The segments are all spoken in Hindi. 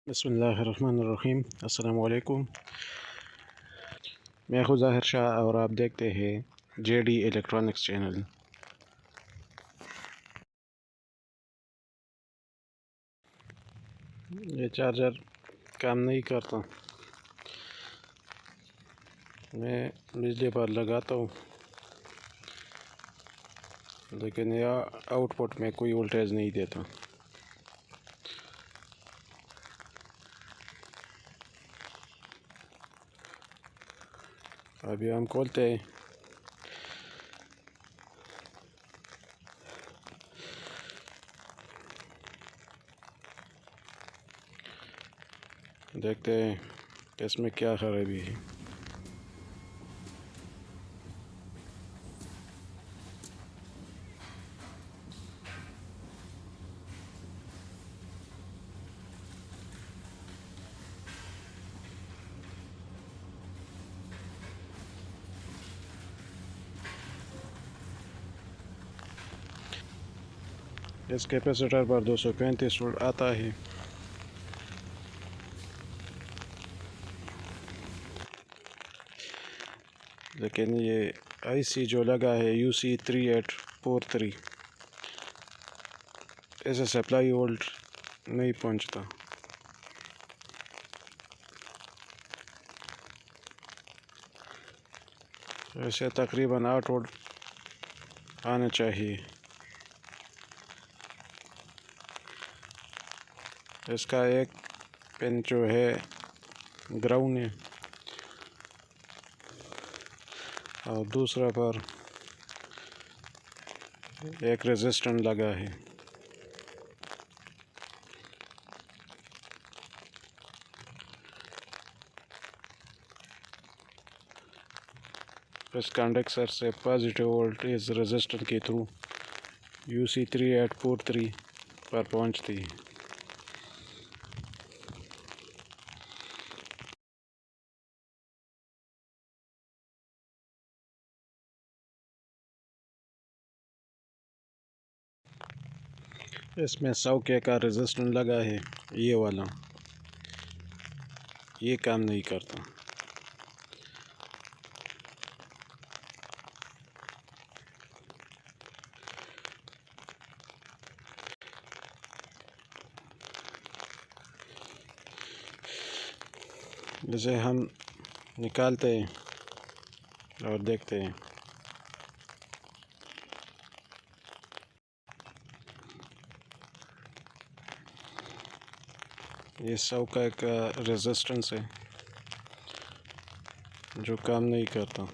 बिस्मिल्लाहिर्रहमानिर्रहीम। अस्सलाम वालेकुम। मैं खुद ज़ाहिर शाह और आप देखते हैं जेडी इलेक्ट्रॉनिक्स चैनल। ये चार्जर काम नहीं करता। मैं बिजली पर लगाता हूँ लेकिन यह आउटपुट में कोई वोल्टेज नहीं देता। अभी हम खोलते हैं। देखते हैं कि इसमें क्या खराबी है। इस कैपेसिटर पर 235 वोल्ट आता है। लेकिन ये आईसी जो लगा है UC3843, ऐसे सप्लाई वोल्ट नहीं पहुंचता। ऐसे तकरीबन 8 वोल्ट आना चाहिए। इसका एक पिन जो है ग्राउंड है और दूसरा पर एक रेजिस्टेंस लगा है। इस कंडक्टर से पॉजिटिव वोल्टेज रेजिस्टेंस के थ्रू UC3843 पर पहुंचती है। इसमें 100 के का रेजिस्टेंस लगा है। ये वाला ये काम नहीं करता। जैसे हम निकालते हैं और देखते हैं। ये 100 का रेजिस्टेंस है जो काम नहीं करता।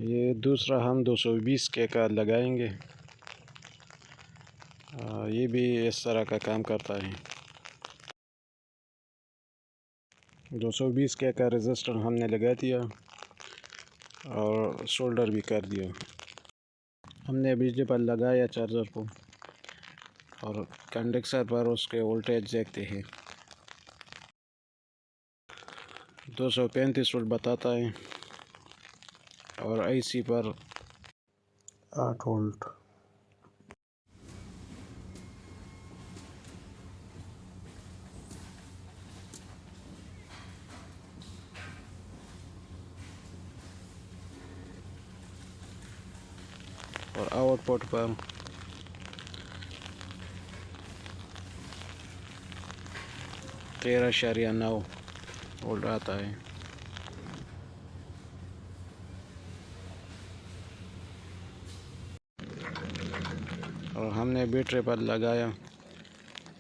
ये दूसरा हम 220 के का लगाएंगे। ये भी इस तरह का काम करता है। 220 के का रेजिस्टर हमने लगा दिया और सोल्डर भी कर दिया। हमने बिजली पर लगाया चार्जर को और कंडक्टर पर उसके वोल्टेज देखते हैं। 235 वोल्ट बताता है और आईसी पर 8 वोल्ट। और आउटपुट पर 13.9 वोल्ट आता है। और हमने बैटरी पर लगाया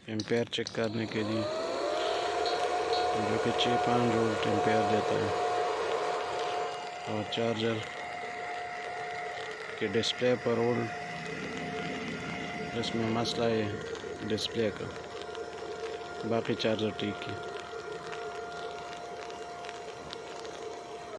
एम्पेयर चेक करने के लिए, जो कि 6-5 वोल्ट एम्पेयर देता है। और चार्जर के डिस्प्ले पर वोल्ट, इसमें मसला है डिस्प्ले का, बाकी चार्जर ठीक है।